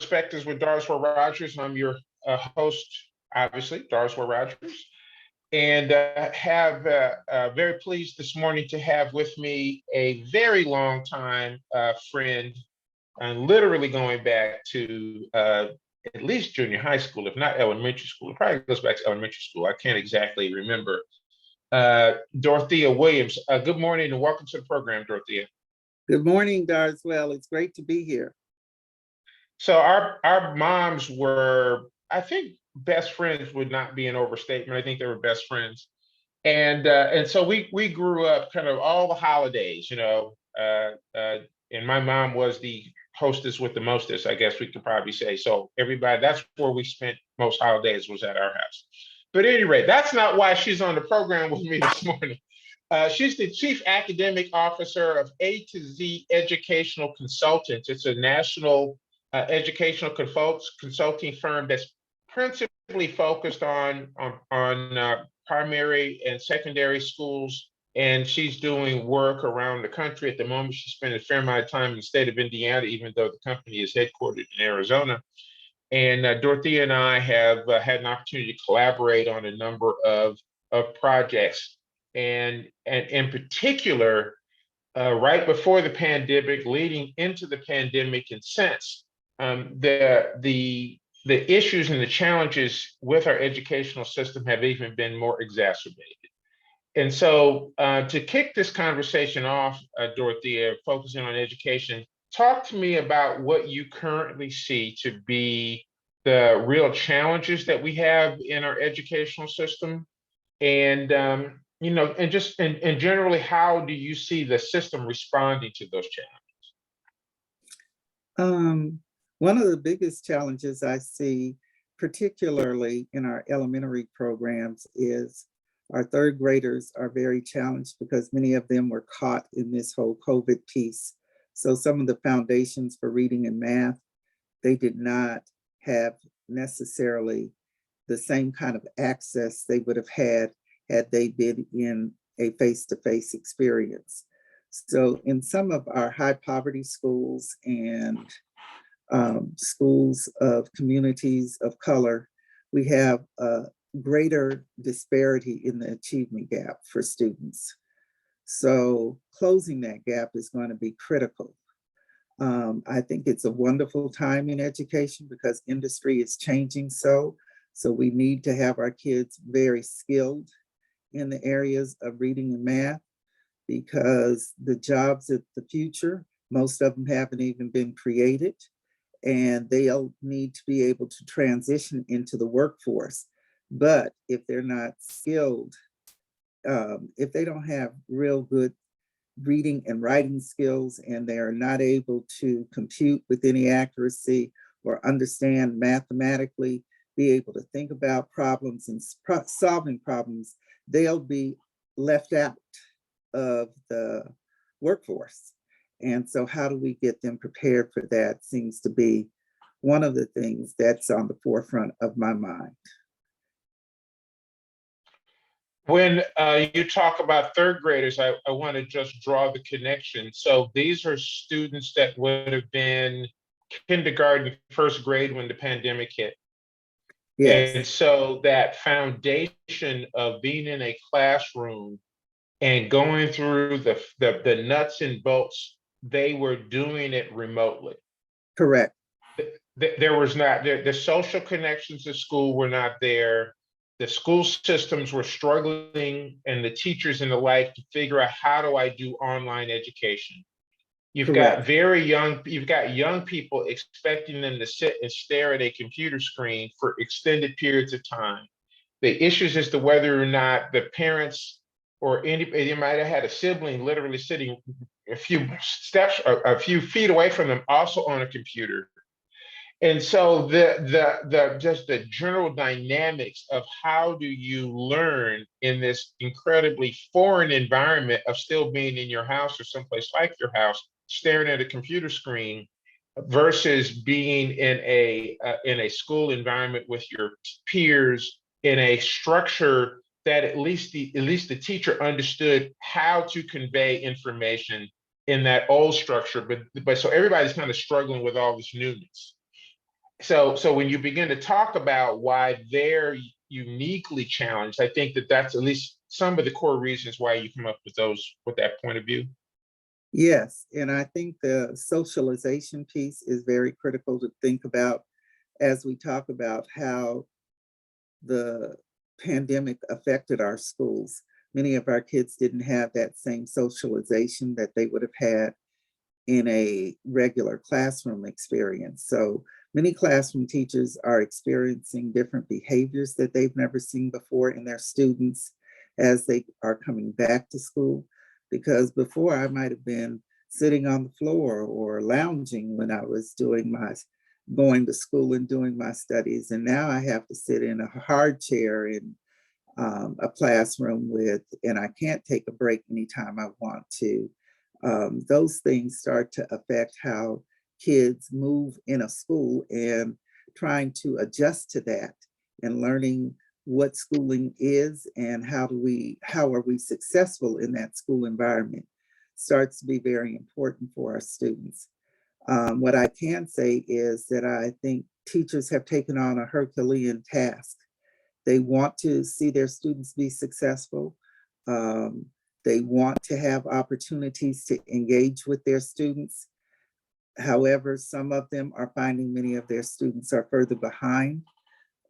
Perspectives with Dorswell Rogers. I'm your host, obviously, Dorswell Rogers, and have very pleased this morning to have with me a very long time friend, and literally going back to at least junior high school, if not elementary school. It probably goes back to elementary school. I can't exactly remember. Dorothea Willams. Good morning and welcome to the program, Dorothea. Good morning, Darswell. It's great to be here. So our moms were, I think, best friends would not be an overstatement. I think they were best friends, and so we grew up kind of all the holidays, and my mom was the hostess with the mostest, I guess we could probably say. So everybody, that's where we spent most holidays, was at our house. But at any rate, that's not why she's on the program with me this morning. She's the Chief Academic Officer of A2Z Educational Consultants. It's a national educational consulting firm that's principally focused on primary and secondary schools. And she's doing work around the country at the moment. She's spent a fair amount of time in the state of Indiana, even though the company is headquartered in Arizona. And Dorothea and I have had an opportunity to collaborate on a number of projects. And in particular, right before the pandemic, leading into the pandemic, and since, the issues and the challenges with our educational system have even been more exacerbated. And so to kick this conversation off, Dorothea, focusing on education, talk to me about what you currently see to be the real challenges that we have in our educational system. And, and generally, how do you see the system responding to those challenges? One of the biggest challenges I see, particularly in our elementary programs, is our third graders are very challenged because many of them were caught in this whole COVID piece. So some of the foundations for reading and math, they did not have necessarily the same kind of access they would have had they been in a face-to-face experience. So in some of our high poverty schools and schools of communities of color, we have a greater disparity in the achievement gap for students. So closing that gap is going to be critical. I think it's a wonderful time in education because industry is changing so we need to have our kids very skilled in the areas of reading and math, because the jobs of the future, most of them haven't even been created, and they'll need to be able to transition into the workforce. But if they're not skilled, if they don't have real good reading and writing skills, and they're not able to compute with any accuracy or understand mathematically, be able to think about problems and solving problems, they'll be left out of the workforce. And so how do we get them prepared for that seems to be one of the things that's on the forefront of my mind. When you talk about third graders, I want to just draw the connection. So these are students that would have been kindergarten, first grade when the pandemic hit. Yes. And so that foundation of being in a classroom and going through the nuts and bolts, they were doing it remotely. Correct. There was not, the social connections at school were not there. The school systems were struggling, and the teachers and the like, to figure out, how do I do online education? You've got young people expecting them to sit and stare at a computer screen for extended periods of time. The issues as to whether or not the parents or anybody, they might have had a sibling literally sitting a few steps, a few feet away from them, also on a computer. And so just the general dynamics of how do you learn in this incredibly foreign environment of still being in your house or someplace like your house, staring at a computer screen, versus being in a school environment with your peers in a structure that at least the teacher understood how to convey information in that old structure, but so everybody's kind of struggling with all this newness. so when you begin to talk about why they're uniquely challenged, I think that that's at least some of the core reasons why you come up with that point of view. Yes, and I think the socialization piece is very critical to think about as we talk about how the pandemic affected our schools. Many of our kids didn't have that same socialization that they would have had in a regular classroom experience. So many classroom teachers are experiencing different behaviors that they've never seen before in their students as they are coming back to school. Because before I might have been sitting on the floor or lounging when I was going to school and doing my studies. And now I have to sit in a hard chair in a classroom and I can't take a break anytime I want to. Those things start to affect how kids move in a school, and trying to adjust to that and learning what schooling is and how are we successful in that school environment starts to be very important for our students. What I can say is that I think teachers have taken on a Herculean task. They want to see their students be successful. Um, they want to have opportunities to engage with their students. However, some of them are finding many of their students are further behind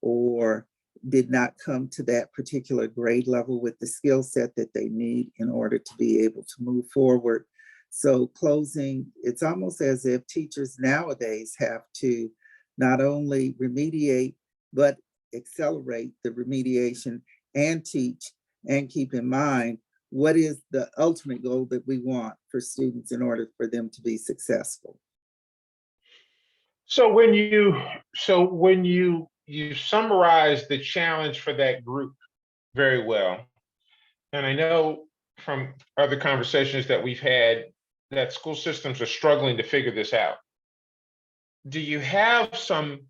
or did not come to that particular grade level with the skill set that they need in order to be able to move forward. So closing, it's almost as if teachers nowadays have to not only remediate, but accelerate the remediation and teach and keep in mind what is the ultimate goal that we want for students in order for them to be successful. So when you summarize the challenge for that group very well, and I know from other conversations that we've had that school systems are struggling to figure this out. Do you have some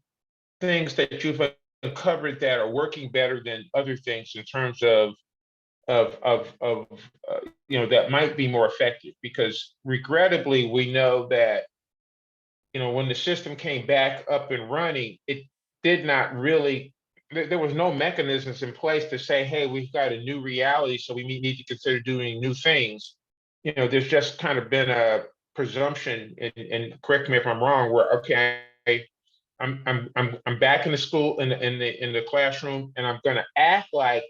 things that you've uncovered that are working better than other things in terms of that might be more effective? Because regrettably, we know that when the system came back up and running, it did not really. There was no mechanisms in place to say, "Hey, we've got a new reality, so we need to consider doing new things." There's just kind of been a presumption, and correct me if I'm wrong, where okay, I'm back in the school in the classroom, and I'm going to act like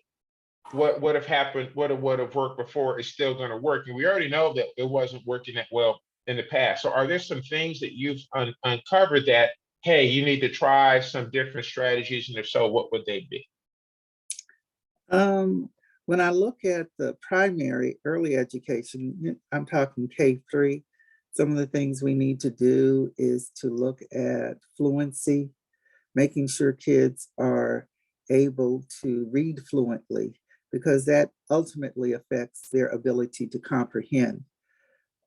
what would have happened, what would have worked before is still going to work. And we already know that it wasn't working that well in the past. So are there some things that you've uncovered that, hey, you need to try some different strategies? And if so, what would they be? When I look at the primary early education, I'm talking K-3, some of the things we need to do is to look at fluency, making sure kids are able to read fluently, because that ultimately affects their ability to comprehend.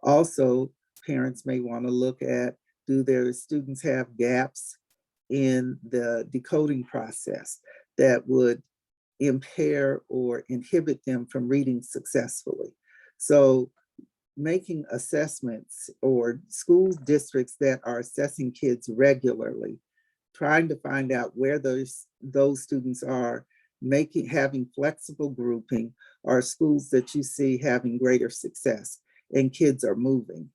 Also, parents may want to look at, do their students have gaps in the decoding process that would impair or inhibit them from reading successfully? So making assessments, or school districts that are assessing kids regularly, trying to find out where those students are, having flexible grouping, are schools that you see having greater success and kids are moving.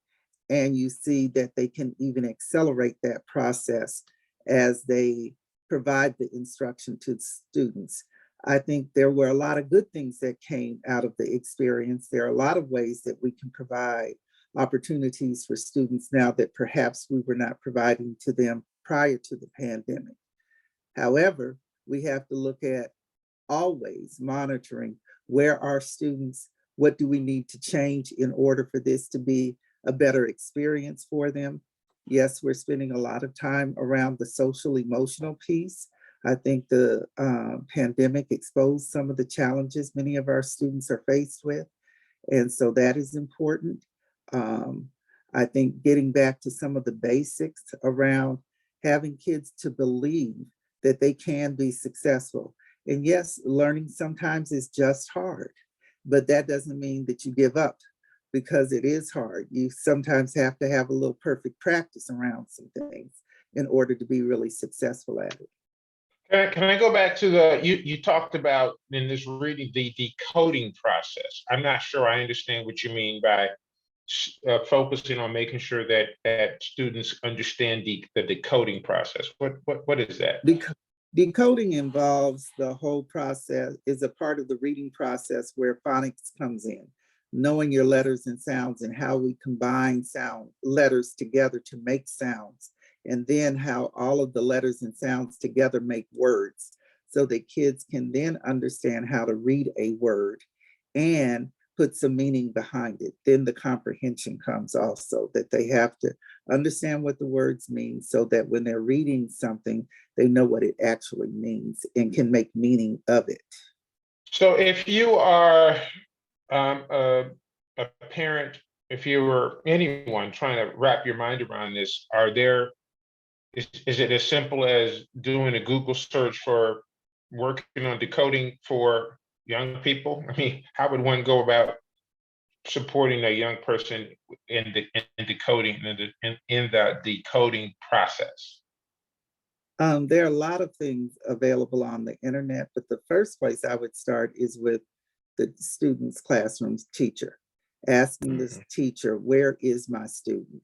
And you see that they can even accelerate that process as they provide the instruction to students. I think there were a lot of good things that came out of the experience. There are a lot of ways that we can provide opportunities for students now that perhaps we were not providing to them prior to the pandemic. However, we have to look at always monitoring where our students, what do we need to change in order for this to be a better experience for them? Yes, we're spending a lot of time around the social emotional piece. I think the pandemic exposed some of the challenges many of our students are faced with. And so that is important. I think getting back to some of the basics around having kids to believe that they can be successful. And yes, learning sometimes is just hard, but that doesn't mean that you give up, because it is hard. You sometimes have to have a little perfect practice around some things. in order to be really successful at it. Can I go back to you talked about in this reading, the decoding process. I'm not sure I understand what you mean by focusing on making sure that students understand the decoding process. What is that? Decoding involves the whole process, is a part of the reading process where phonics comes in, knowing your letters and sounds and how we combine letters together to make sounds, and then how all of the letters and sounds together make words, so that kids can then understand how to read a word and put some meaning behind it. Then the comprehension comes also, that they have to understand what the words mean so that when they're reading something, they know what it actually means and can make meaning of it. So if you are a parent, if you were anyone trying to wrap your mind around this, is it as simple as doing a Google search for working on decoding for young people? I mean, how would one go about supporting a young person in decoding in the decoding process? There are a lot of things available on the internet, but the first place I would start is with the student's classroom's teacher, asking the teacher, where is my student?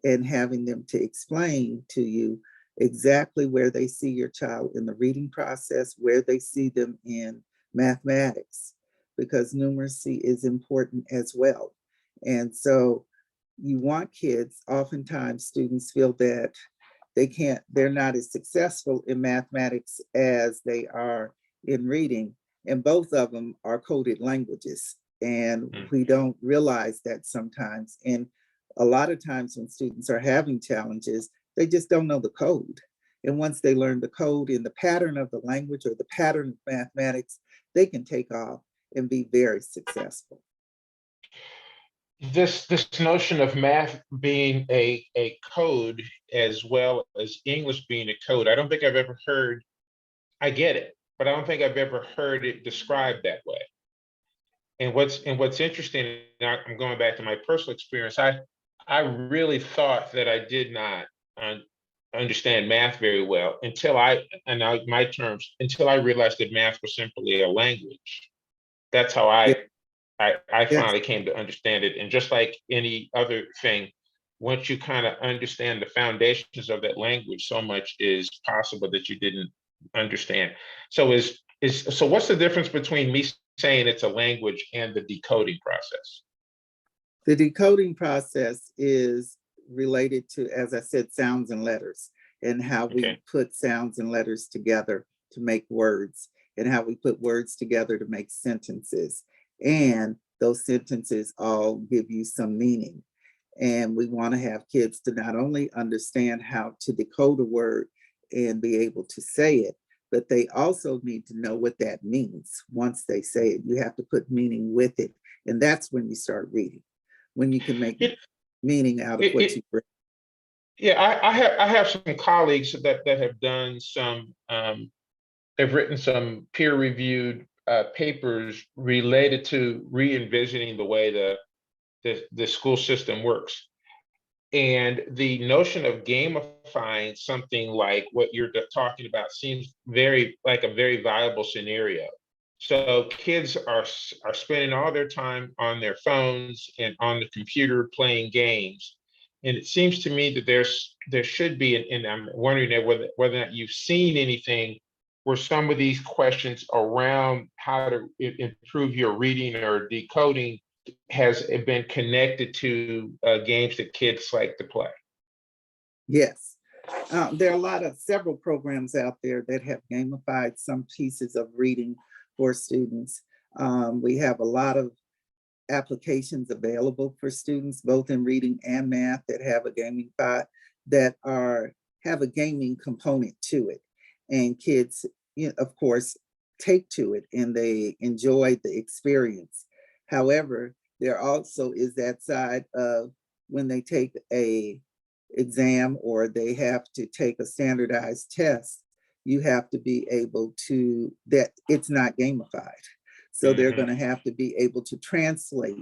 And having them to explain to you exactly where they see your child in the reading process, where they see them in mathematics, because numeracy is important as well. And so you want kids, oftentimes students feel that they're not as successful in mathematics as they are in reading. And both of them are coded languages. And we don't realize that sometimes. And a lot of times when students are having challenges, they just don't know the code. And once they learn the code in the pattern of the language or the pattern of mathematics, they can take off and be very successful. This notion of math being a code as well as English being a code, I don't think I've ever heard, I get it, but I don't think I've ever heard it described that way. And what's interesting, I'm going back to my personal experience, I really thought that I did not understand math very well until my terms, until I realized that math was simply a language. That's how I finally came to understand it. And just like any other thing, once you kind of understand the foundations of that language, so much is possible that you didn't understand. So so what's the difference between me saying it's a language and the decoding process? The decoding process is related to, as I said, sounds and letters, and how we put sounds and letters together to make words, and how we put words together to make sentences. And those sentences all give you some meaning. And we want to have kids to not only understand how to decode a word and be able to say it, but they also need to know what that means. Once they say it, you have to put meaning with it. And that's when you start reading, when you can make meaning out of what you read. Yeah, I have some colleagues that have done some, they've written some peer-reviewed papers related to re-envisioning the way the school system works. And the notion of gamifying something like what you're talking about seems like a very viable scenario. So kids are spending all their time on their phones and on the computer playing games. And it seems to me that there should be, and I'm wondering whether or not you've seen anything where some of these questions around how to improve your reading or decoding has been connected to games that kids like to play. Yes. There are several programs out there that have gamified some pieces of reading for students. We have a lot of applications available for students, both in reading and math, that have a have a gaming component to it. And kids, of course, take to it and they enjoy the experience. However, there also is that side of when they take a exam or they have to take a standardized test, you have to be able to, that it's not gamified. So they're going to have to be able to translate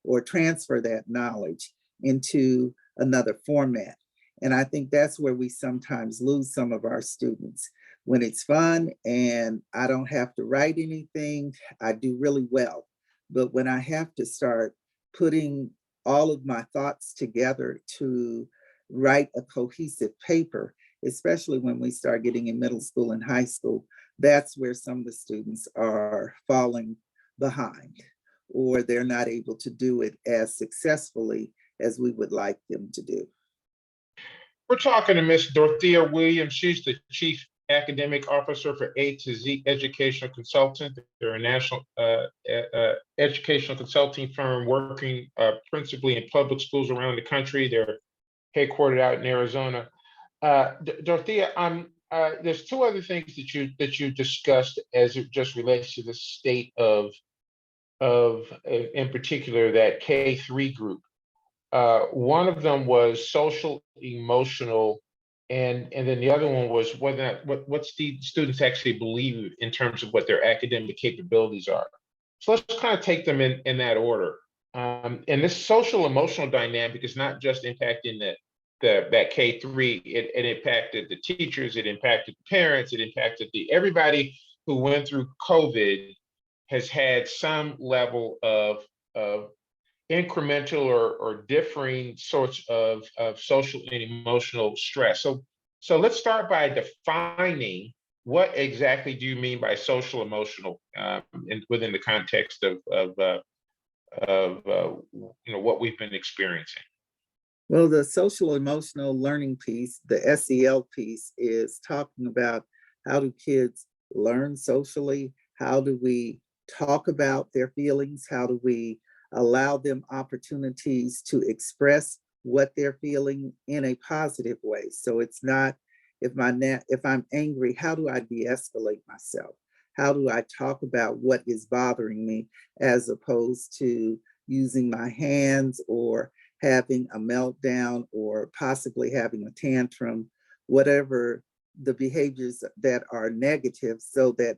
or transfer that knowledge into another format. And I think that's where we sometimes lose some of our students. When it's fun and I don't have to write anything, I do really well. But when I have to start putting all of my thoughts together to write a cohesive paper, especially when we start getting in middle school and high school, that's where some of the students are falling behind, or they're not able to do it as successfully as we would like them to do. We're talking to Miss Dorothea Willams. She's the Chief Academic Officer for A2Z Educational Consultant. They're a national educational consulting firm working principally in public schools around the country. They're headquartered out in Arizona. Dorothea, there's two other things that you discussed as it just relates to the state of in particular that K3 group. One of them was social emotional, and then the other one was whether what students actually believe in terms of what their academic capabilities are. So let's kind of take them in that order. And this social emotional dynamic is not just impacting that K3. It impacted the teachers, it impacted the parents, it impacted everybody who went through COVID has had some level of incremental or differing sorts of social and emotional stress. So let's start by defining what exactly do you mean by social emotional within the context of what we've been experiencing. Well, the social emotional learning piece, the SEL piece, is talking about how do kids learn socially? How do we talk about their feelings? How do we allow them opportunities to express what they're feeling in a positive way? So it's not, if I'm angry, how do I de-escalate myself? How do I talk about what is bothering me, as opposed to using my hands or having a meltdown or possibly having a tantrum, whatever the behaviors that are negative, so that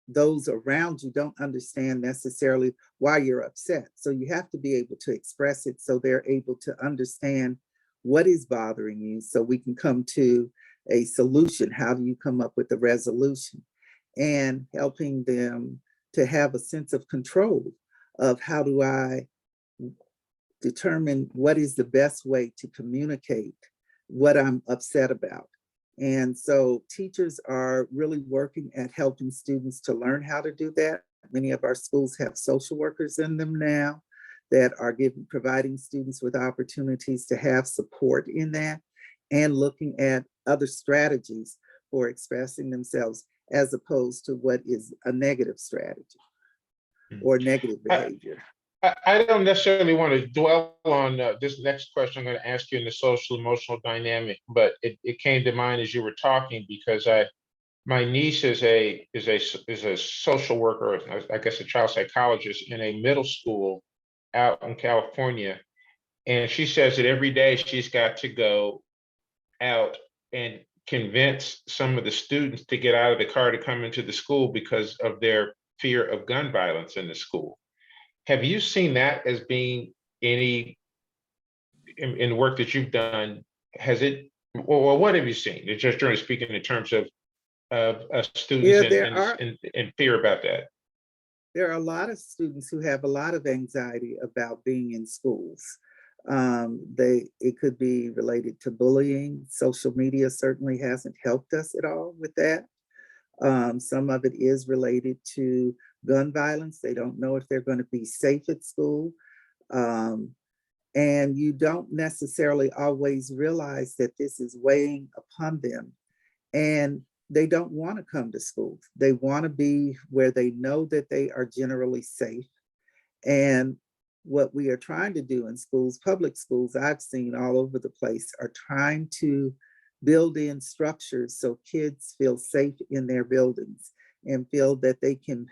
those around you don't understand necessarily why you're upset. So you have to be able to express it so they're able to understand what is bothering you, so we can come to a solution. How do you come up with a resolution? And helping them to have a sense of control of how do I determine what is the best way to communicate what I'm upset about. And so teachers are really working at helping students to learn how to do that. Many of our schools have social workers in them now that are providing students with opportunities to have support in that, and looking at other strategies for expressing themselves, as opposed to what is a negative strategy or negative behavior. I don't necessarily want to dwell on this next question I'm going to ask you in the social emotional dynamic, but it came to mind as you were talking, because my niece is a social worker, I guess a child psychologist in a middle school out in California, and she says that every day she's got to go out and convince some of the students to get out of the car to come into the school because of their fear of gun violence in the school. Have you seen that as being any in the work that you've done? Has it, or what have you seen? It's just generally speaking in terms of students and fear about that. There are a lot of students who have a lot of anxiety about being in schools. It could be related to bullying. Social media certainly hasn't helped us at all with that. Some of it is related to gun violence. They don't know if they're going to be safe at school. And you don't necessarily always realize that this is weighing upon them. And they don't want to come to school. They want to be where they know that they are generally safe. And what we are trying to do in schools, public schools, I've seen all over the place, are trying to build in structures so kids feel safe in their buildings and feel that they can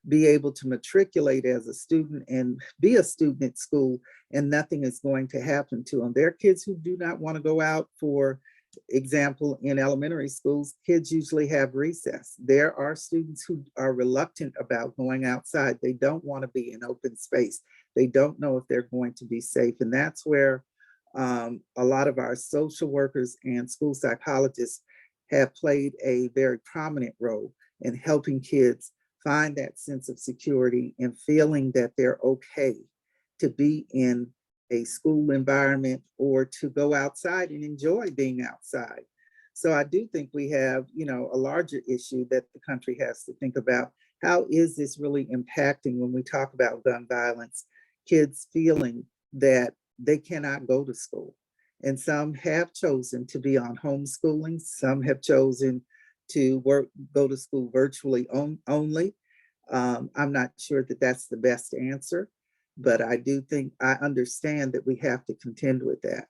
be able to matriculate as a student and be a student at school, and nothing is going to happen to them. There are kids who do not want to go out. For example, in elementary schools, kids usually have recess. There are students who are reluctant about going outside. They don't want to be in open space. They don't know if they're going to be safe. And that's where A lot of our social workers and school psychologists have played a very prominent role in helping kids find that sense of security and feeling that they're okay to be in a school environment or to go outside and enjoy being outside. So I do think we have, a larger issue that the country has to think about. How is this really impacting when we talk about gun violence, kids feeling that they cannot go to school? And some have chosen to be on homeschooling. Some have chosen to go to school virtually only. I'm not sure that that's the best answer, but I do think I understand that we have to contend with that.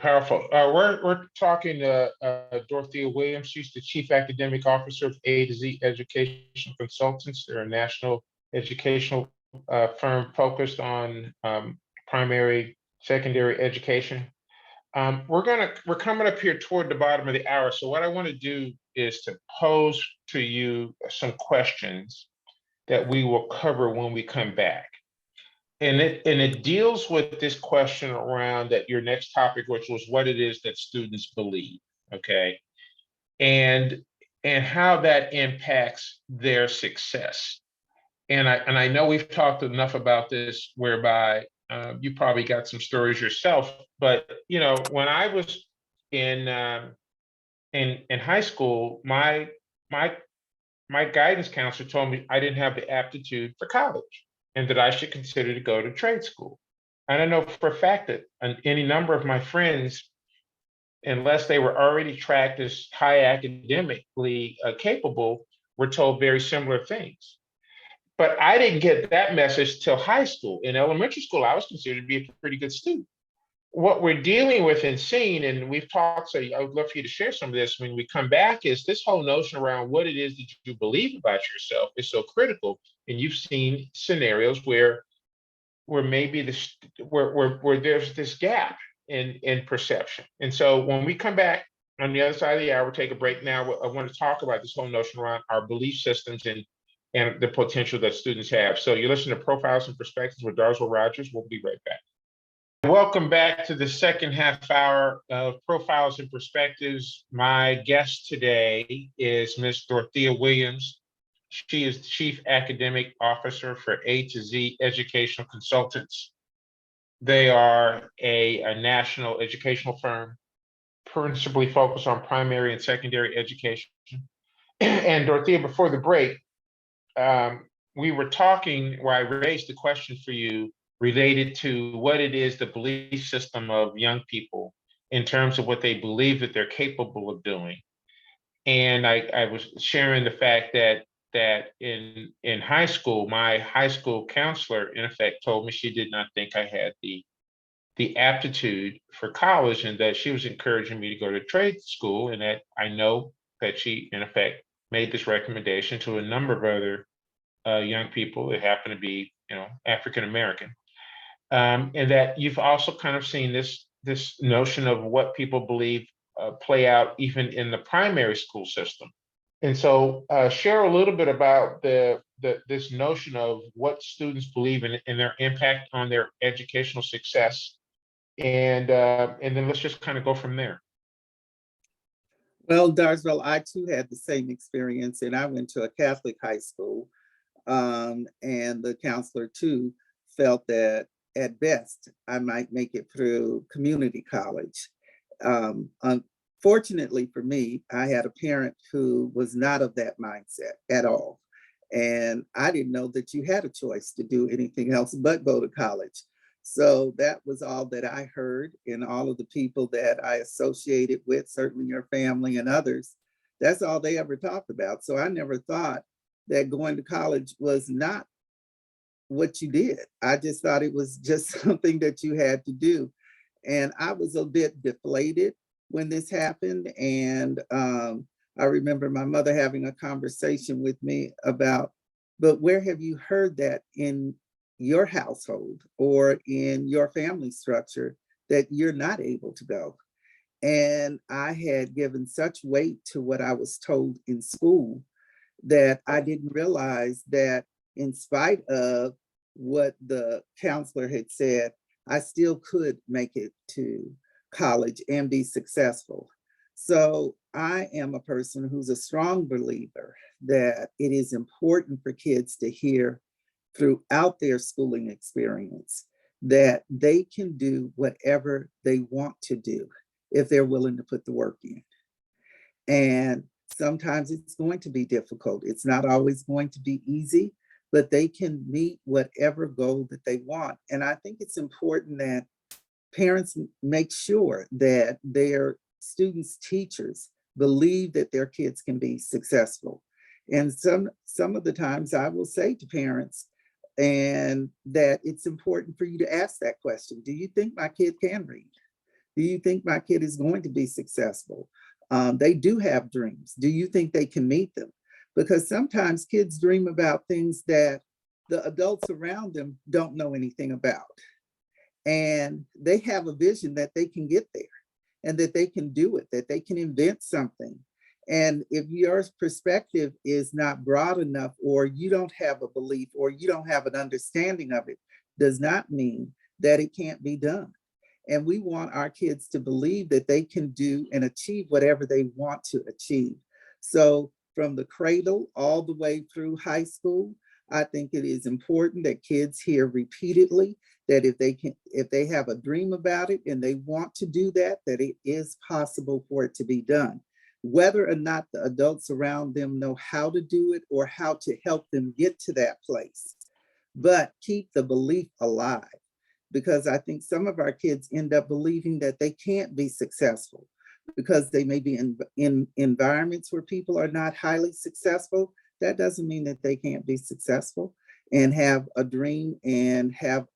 Powerful. We're talking to Dorothea Willams. She's the Chief Academic Officer of A2Z Educational Consultants. They're a national educational firm focused on primary, secondary education. We're coming up here toward the bottom of the hour. So what I want to do is to pose to you some questions that we will cover when we come back. And it deals with this question around that your next topic, which was what it is that students believe, okay, and how that impacts their success. And I know we've talked enough about this, whereby you probably got some stories yourself. But when I was in high school, my guidance counselor told me I didn't have the aptitude for college, and that I should consider to go to trade school. And I know for a fact that any number of my friends, unless they were already tracked as high academically capable, were told very similar things. But I didn't get that message till high school. In elementary school, I was considered to be a pretty good student. What we're dealing with and seeing, and we've talked, so I would love for you to share some of this when we come back, is this whole notion around what it is that you believe about yourself is so critical. And you've seen scenarios where maybe where there's this gap in perception. And so when we come back on the other side of the hour, we'll take a break now. I want to talk about this whole notion around our belief systems and the potential that students have. So you're listening to Profiles and Perspectives with Darswell Rogers. We'll be right back. Welcome back to the second half hour of Profiles and Perspectives. My guest today is Ms. Dorothea Willams. She is the Chief Academic Officer for A2Z Educational Consultants. They are a national educational firm, principally focused on primary and secondary education. And Dorothea, before the break, we were talking, where I raised the question for you related to what it is, the belief system of young people in terms of what they believe that they're capable of doing. And I was sharing the fact that in high school, my high school counselor, in effect, told me she did not think I had the aptitude for college, and that she was encouraging me to go to trade school. And that I know that she, in effect, made this recommendation to a number of other young people that happen to be, African American. And that you've also kind of seen this notion of what people believe play out even in the primary school system. And so share a little bit about this notion of what students believe in their impact on their educational success. And then let's just kind of go from there. Well, Darswell, I too had the same experience, and I went to a Catholic high school, and the counselor too felt that at best I might make it through community college. Unfortunately for me, I had a parent who was not of that mindset at all. And I didn't know that you had a choice to do anything else but go to college. So that was all that I heard, and all of the people that I associated with, certainly your family and others, that's all they ever talked about. So I never thought that going to college was not what you did. I just thought it was just something that you had to do. And I was a bit deflated when this happened. And I remember my mother having a conversation with me about, but where have you heard that in your household or in your family structure that you're not able to go? And I had given such weight to what I was told in school that I didn't realize that in spite of what the counselor had said, I still could make it to college and be successful. So I am a person who's a strong believer that it is important for kids to hear throughout their schooling experience that they can do whatever they want to do if they're willing to put the work in. And sometimes it's going to be difficult. It's not always going to be easy, but they can meet whatever goal that they want. And I think it's important that parents make sure that their students' teachers believe that their kids can be successful. And some of the times I will say to parents, and that it's important for you to ask that question. Do you think my kid can read? Do you think my kid is going to be successful? They do have dreams. Do you think they can meet them? Because sometimes kids dream about things that the adults around them don't know anything about. And they have a vision that they can get there and that they can do it, that they can invent something. And if your perspective is not broad enough, or you don't have a belief, or you don't have an understanding of it, does not mean that it can't be done. And we want our kids to believe that they can do and achieve whatever they want to achieve. So from the cradle all the way through high school, I think it is important that kids hear repeatedly that if they have a dream about it and they want to do that, that it is possible for it to be done. Whether or not the adults around them know how to do it or how to help them get to that place, but keep the belief alive. Because I think some of our kids end up believing that they can't be successful because they may be in environments where people are not highly successful. That doesn't mean that they can't be successful and have a dream and have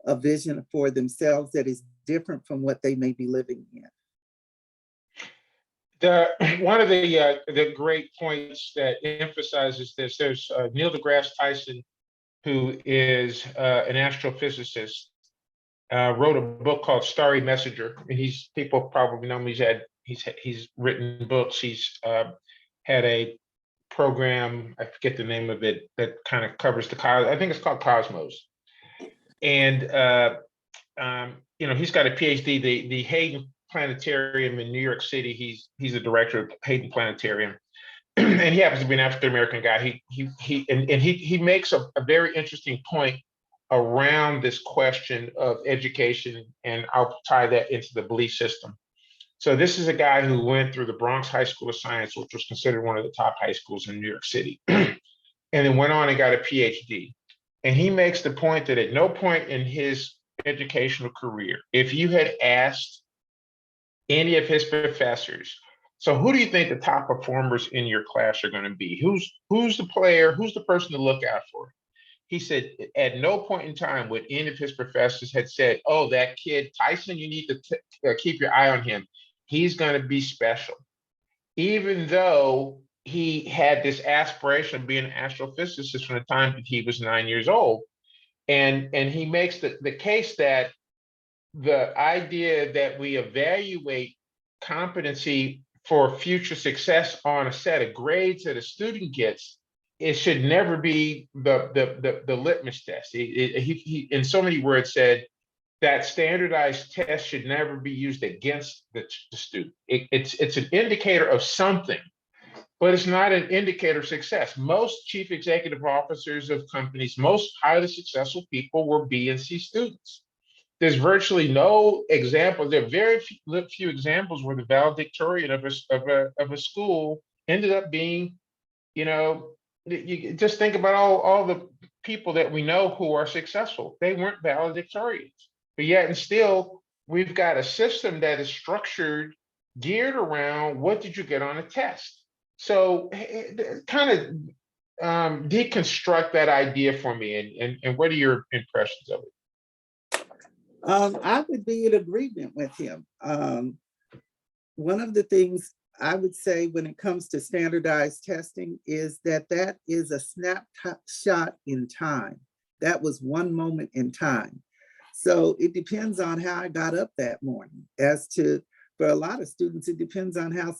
a vision for themselves that is different from what they may be living in. One of the great points that emphasizes this, there's Neil deGrasse Tyson, who is an astrophysicist, wrote a book called Starry Messenger, and people probably know him. He's written books. He's had a program, I forget the name of it, that kind of covers I think it's called Cosmos. And he's got a PhD. The Hayden Planetarium in New York City. He's the director of Hayden Planetarium, and he happens to be an African American guy. He makes a very interesting point around this question of education, and I'll tie that into the belief system. So this is a guy who went through the Bronx High School of Science, which was considered one of the top high schools in New York City, and then went on and got a PhD. And he makes the point that at no point in his educational career, if you had asked any of his professors, so who do you think the top performers in your class are going to be? Who's the player? Who's the person to look out for? He said at no point in time would any of his professors had said, oh, that kid, Tyson, you need to keep your eye on him. He's going to be special. Even though he had this aspiration of being an astrophysicist from the time that he was 9 years old. And he makes the case that the idea that we evaluate competency for future success on a set of grades that a student gets, it should never be the litmus test. He in so many words said that standardized test should never be used against the student. It's an indicator of something, but it's not an indicator of success. Most chief executive officers of companies, most highly successful people were B and C students. There's virtually no example. There are very few examples where the valedictorian of a school ended up being, you just think about all the people that we know who are successful. They weren't valedictorians, but yet and still, we've got a system that is structured, geared around what did you get on a test. So kind of deconstruct that idea for me, and what are your impressions of it? I would be in agreement with him. One of the things I would say when it comes to standardized testing is that is a snapshot in time. That was one moment in time. So it depends on how I got up that morning. For a lot of students, it depends on how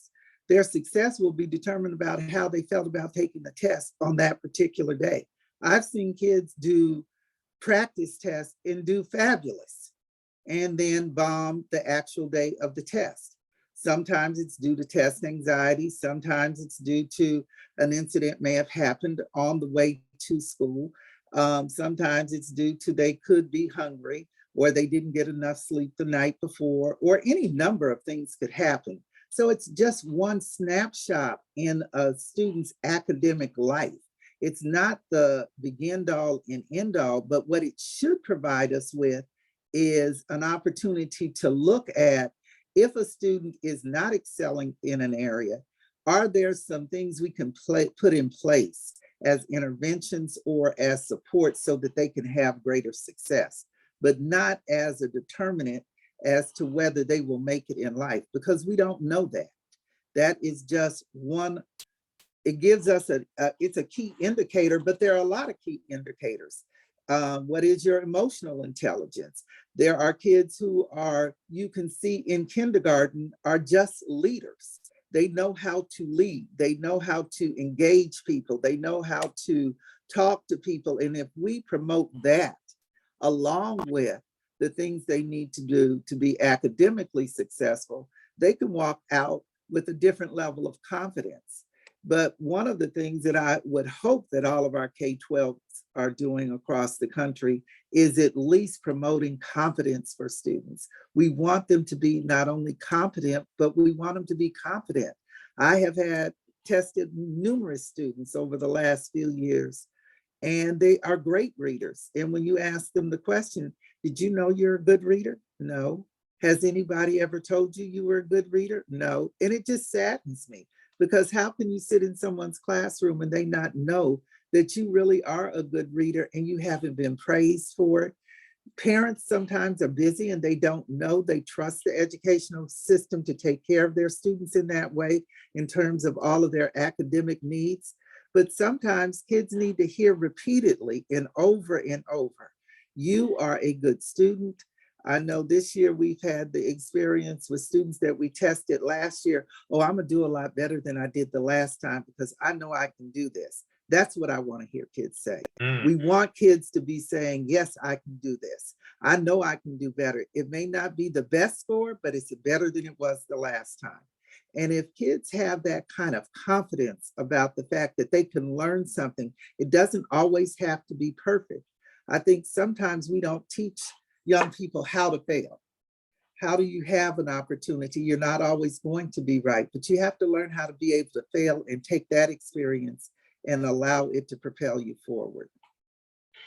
their success will be determined about how they felt about taking the test on that particular day. I've seen kids do practice test and do fabulous, and then bomb the actual day of the test. Sometimes it's due to test anxiety. Sometimes it's due to an incident may have happened on the way to school. Sometimes it's due to they could be hungry, or they didn't get enough sleep the night before, or any number of things could happen. So it's just one snapshot in a student's academic life. It's not the begin all and end all, but what it should provide us with is an opportunity to look at, if a student is not excelling in an area, are there some things we can put in place as interventions or as support so that they can have greater success, but not as a determinant as to whether they will make it in life, because we don't know that. That is just one, it gives us it's a key indicator, but there are a lot of key indicators. What is your emotional intelligence? There are kids who are, you can see in kindergarten, are just leaders. They know how to lead. They know how to engage people. They know how to talk to people. And if we promote that along with the things they need to do to be academically successful, they can walk out with a different level of confidence. But one of the things that I would hope that all of our K-12s are doing across the country is at least promoting confidence for students. We want them to be not only competent, but we want them to be confident. I have had tested numerous students over the last few years, and they are great readers. And when you ask them the question, did you know you're a good reader? No. Has anybody ever told you you were a good reader? No. And it just saddens me, because how can you sit in someone's classroom and they not know that you really are a good reader and you haven't been praised for it? Parents sometimes are busy and they don't know. They trust the educational system to take care of their students in that way, in terms of all of their academic needs. But sometimes kids need to hear repeatedly and over, you are a good student. I know this year we've had the experience with students that we tested last year. Oh, I'm gonna do a lot better than I did the last time because I know I can do this. That's what I want to hear kids say. We want kids to be saying, yes, I can do this. I know I can do better. It may not be the best score, but it's better than it was the last time. And if kids have that kind of confidence about the fact that they can learn something, it doesn't always have to be perfect. I think sometimes we don't teach young people how to fail. How do you have an opportunity? You're not always going to be right, but you have to learn how to be able to fail and take that experience and allow it to propel you forward.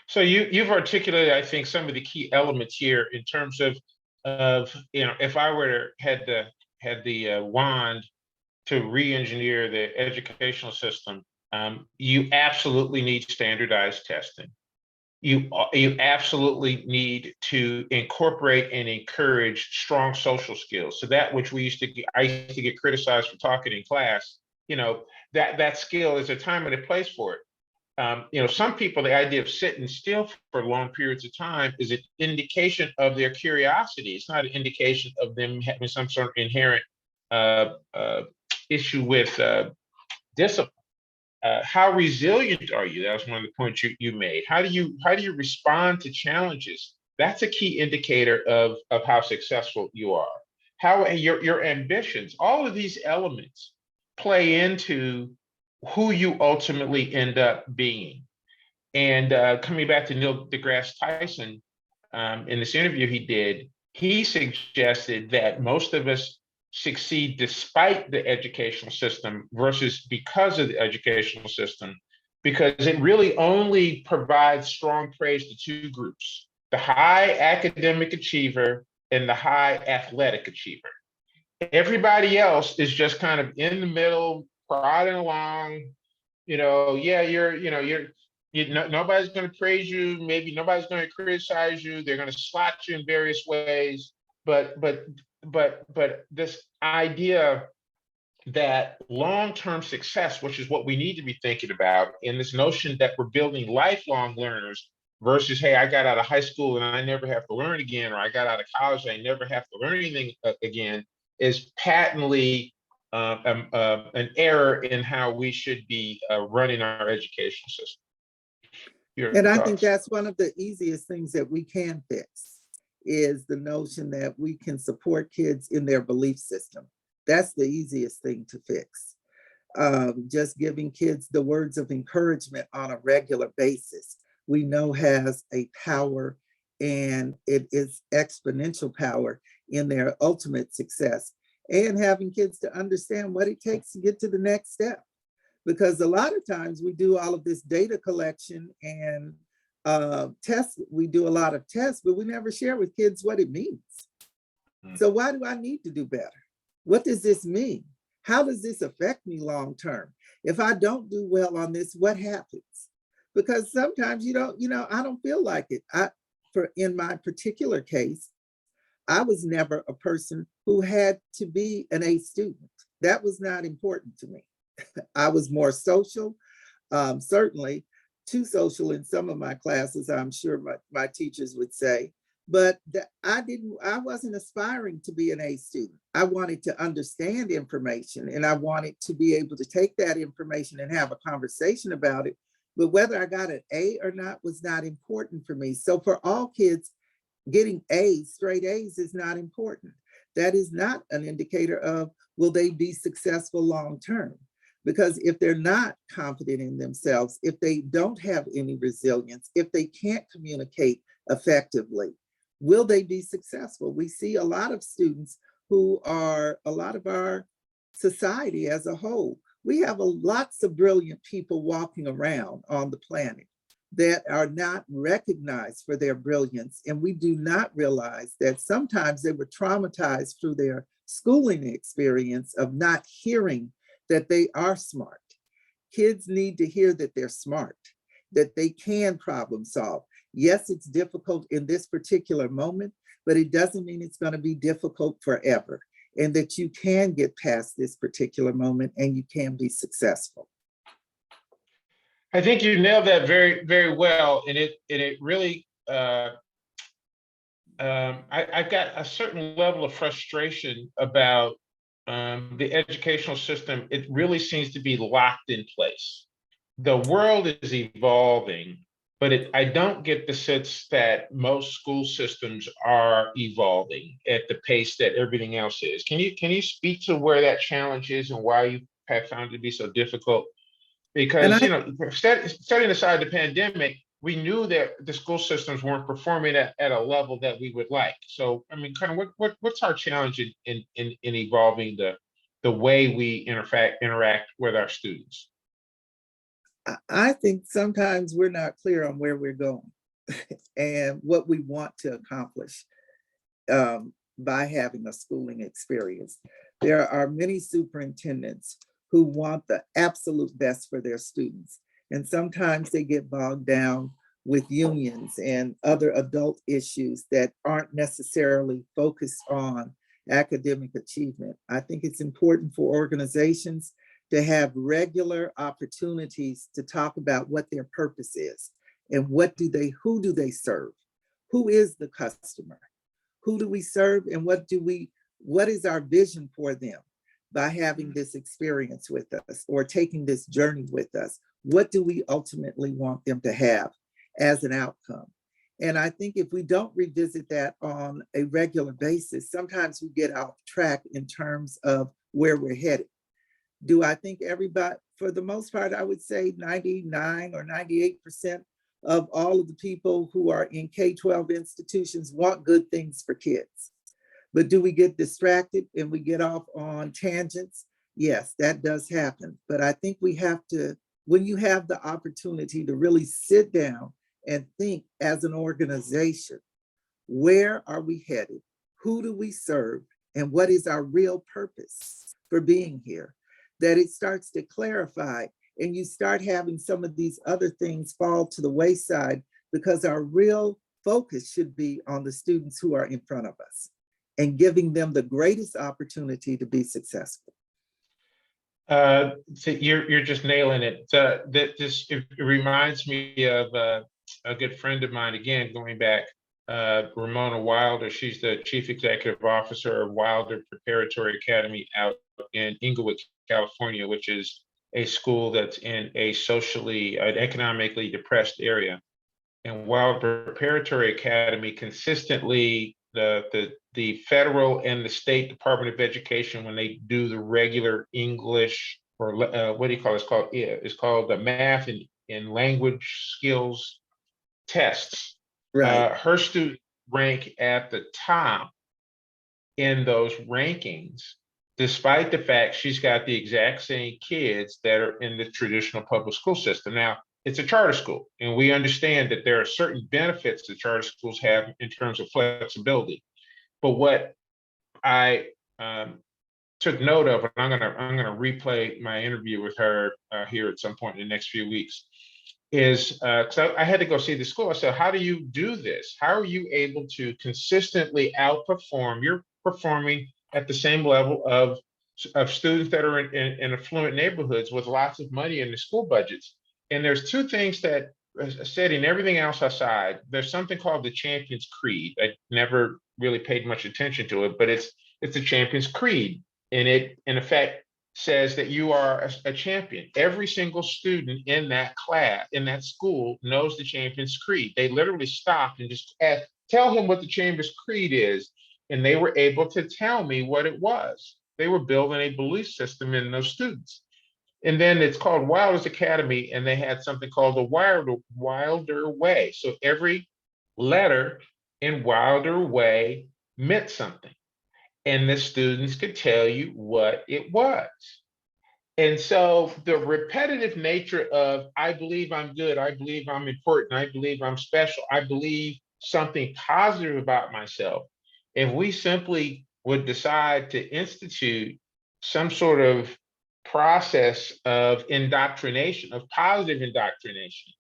So you've articulated, I think, some of the key elements here in terms of if I were to had the wand to re-engineer the educational system, you absolutely need standardized testing. You absolutely need to incorporate and encourage strong social skills. So that which I used to get criticized for talking in class, that skill is a time and a place for it. Some people, the idea of sitting still for long periods of time is an indication of their curiosity. It's not an indication of them having some sort of inherent issue with discipline. How resilient are you? That was one of the points you made. How do you respond to challenges? That's a key indicator of how successful you are. How your ambitions, all of these elements play into who you ultimately end up being. And coming back to Neil deGrasse Tyson, in this interview he did, he suggested that most of us succeed despite the educational system versus because of the educational system, because it really only provides strong praise to two groups: the high academic achiever and the high athletic achiever. Everybody else is just kind of in the middle, plodding along. Nobody's going to praise you. Maybe nobody's going to criticize you. They're going to slot you in various ways. But this idea that long-term success, which is what we need to be thinking about, in this notion that we're building lifelong learners versus, hey, I got out of high school and I never have to learn again, or I got out of college and I never have to learn anything again, is patently an error in how we should be running our education system. Your And I think thoughts? that's one of the easiest things that we can fix is the notion that we can support kids in their belief system. That's the easiest thing to fix. Just giving kids the words of encouragement on a regular basis, we know has a power, and it is exponential power in their ultimate success. And having kids to understand what it takes to get to the next step. Because a lot of times we do all of this data collection and tests, we do a lot of tests, but we never share with kids what it means. So why do I need to do better? What does this mean? How does this affect me long term? If I don't do well on this, what happens? Because sometimes I don't feel like it. In my particular case, I was never a person who had to be an A student. That was not important to me. I was more social, certainly too social in some of my classes, I'm sure my teachers would say. But I wasn't aspiring to be an A student. I wanted to understand information, and I wanted to be able to take that information and have a conversation about it. But whether I got an A or not was not important for me. So for all kids, getting A's, straight A's is not important. That is not an indicator of will they be successful long term. Because if they're not confident in themselves, if they don't have any resilience, if they can't communicate effectively, will they be successful? We see a lot of students who are a lot of our society as a whole. We have lots of brilliant people walking around on the planet that are not recognized for their brilliance. And we do not realize that sometimes they were traumatized through their schooling experience of not hearing that they are smart. Kids need to hear that they're smart, that they can problem solve. Yes, it's difficult in this particular moment, but it doesn't mean it's going to be difficult forever, and that you can get past this particular moment and you can be successful. I think you nailed that very, very well, and it really. I've got a certain level of frustration about the educational system. It really seems to be locked in place. The world is evolving, but I don't get the sense that most school systems are evolving at the pace that everything else is. Can you speak to where that challenge is and why you have found it to be so difficult? And Because I, setting aside the pandemic, we knew that the school systems weren't performing at a level that we would like. So, I mean, kind of what's our challenge in evolving the way we interact with our students? I think sometimes we're not clear on where we're going and what we want to accomplish by having a schooling experience. There are many superintendents who want the absolute best for their students. And sometimes they get bogged down with unions and other adult issues that aren't necessarily focused on academic achievement. I think it's important for organizations to have regular opportunities to talk about what their purpose is and who do they serve? Who is the customer? Who do we serve, and what is our vision for them by having this experience with us or taking this journey with us? What do we ultimately want them to have as an outcome? And I think if we don't revisit that on a regular basis, sometimes we get off track in terms of where we're headed. Do I think everybody, for the most part, I would say 99 or 98% of all of the people who are in K-12 institutions want good things for kids. But do we get distracted and we get off on tangents? Yes, that does happen. But I think we have to, when you have the opportunity to really sit down and think as an organization, where are we headed? Who do we serve? And what is our real purpose for being here? That it starts to clarify, and you start having some of these other things fall to the wayside, because our real focus should be on the students who are in front of us and giving them the greatest opportunity to be successful. So you're just nailing it. It reminds me of a good friend of mine, again, going back, Ramona Wilder. She's the chief executive officer of Wilder Preparatory Academy out in Inglewood, California, which is a school that's in an economically depressed area. and Wilder Preparatory Academy consistently, the federal and the state Department of Education, when they do the regular English or what do you call it? It's called the math and language skills tests. Right. Her students rank at the top in those rankings, despite the fact she's got the exact same kids that are in the traditional public school system. Now, it's a charter school, and we understand that there are certain benefits that charter schools have in terms of flexibility. But what I took note of, and I'm gonna replay my interview with her here at some point in the next few weeks, is because I had to go see the school. I said, how do you do this? How are you able to consistently outperform? You're performing at the same level of students that are in affluent neighborhoods with lots of money in the school budgets. And there's two things that, setting everything else aside, there's something called the Champions Creed. I never really paid much attention to it, but it's the Champions Creed. And it, in effect, says that you are a champion. Every single student in that class, in that school, knows the Champions Creed. They literally stopped and just asked, tell him what the Champions Creed is. And they were able to tell me what it was. They were building a belief system in those students. And then it's called Wilder's Academy, and they had something called the Wilder Way. So every letter in Wilder Way meant something. And the students could tell you what it was. And so the repetitive nature of, I believe I'm good, I believe I'm important, I believe I'm special, I believe something positive about myself. If we simply would decide to institute some sort of process of indoctrination, of positive indoctrination,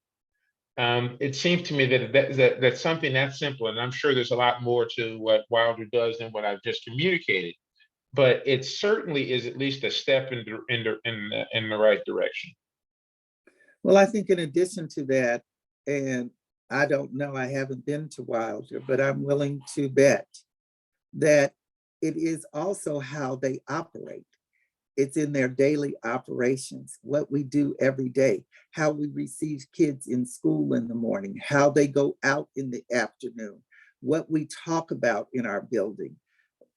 it seems to me that's something that's simple, and I'm sure there's a lot more to what Wilder does than what I've just communicated, but it certainly is at least a step in the right direction. Well, I think in addition to that, and I don't know, I haven't been to Wilder, but I'm willing to bet that it is also how they operate. It's in their daily operations, what we do every day, how we receive kids in school in the morning, how they go out in the afternoon, what we talk about in our building.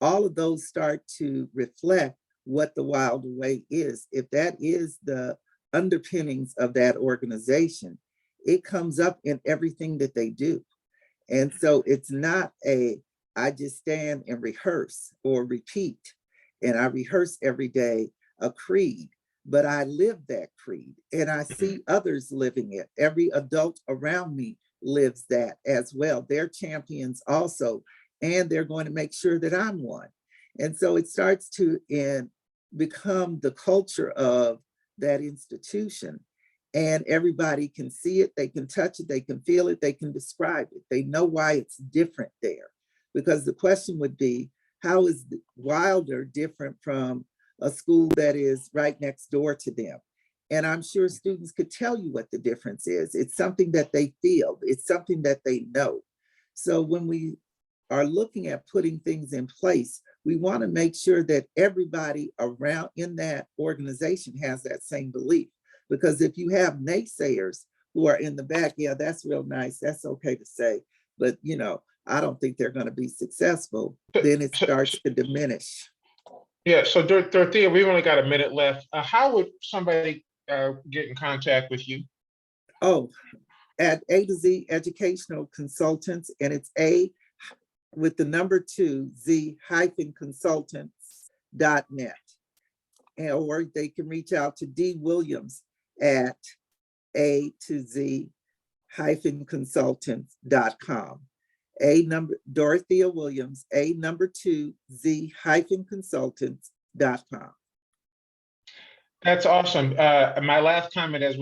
All of those start to reflect what the Wilder Way is. If that is the underpinnings of that organization, it comes up in everything that they do. And so it's not I just stand and rehearse or repeat, and I rehearse every day a creed, but I live that creed and I see others living it. Every adult around me lives that as well. They're champions also, and they're going to make sure that I'm one. And so it starts to become the culture of that institution, and everybody can see it, they can touch it, they can feel it, they can describe it. They know why it's different there. Because the question would be, how is Wilder different from a school that is right next door to them? And I'm sure students could tell you what the difference is. It's something that they feel, it's something that they know. So when we are looking at putting things in place, we want to make sure that everybody around in that organization has that same belief. Because if you have naysayers who are in the back, yeah, that's real nice, that's okay to say, but I don't think they're going to be successful, then it starts to diminish. Yeah, so Dorothea, we've only got a minute left. How would somebody get in contact with you? Oh, at A2Z Educational Consultants, and it's A with the number 2, Z-consultants.net. Or they can reach out to D. Williams at A2Z-consultants.com. Dorothea Willams, A2, Z-consultants.com. That's awesome. My last comment as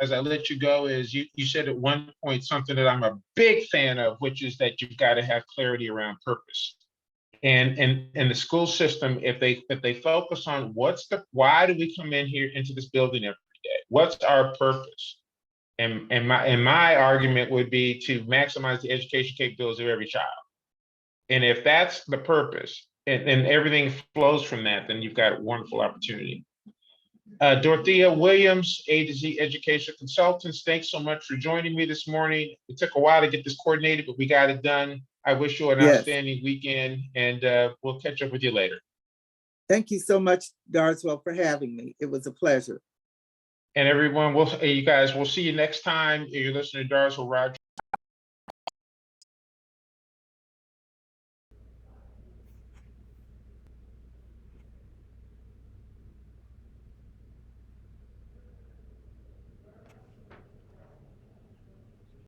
I let you go is you said at one point something that I'm a big fan of, which is that you've got to have clarity around purpose. And the school system, if they focus on why do we come in here into this building every day? What's our purpose? And my argument would be to maximize the education capabilities of every child. And if that's the purpose, and everything flows from that, then you've got a wonderful opportunity. Dorothea Willams, A2Z Education Consultants, thanks so much for joining me this morning. It took a while to get this coordinated, but we got it done. I wish you an Yes. outstanding weekend, and we'll catch up with you later. Thank you so much, Darswell, for having me. It was a pleasure. And everyone, you guys, we'll see you next time. You're listening to Darswell Rogers.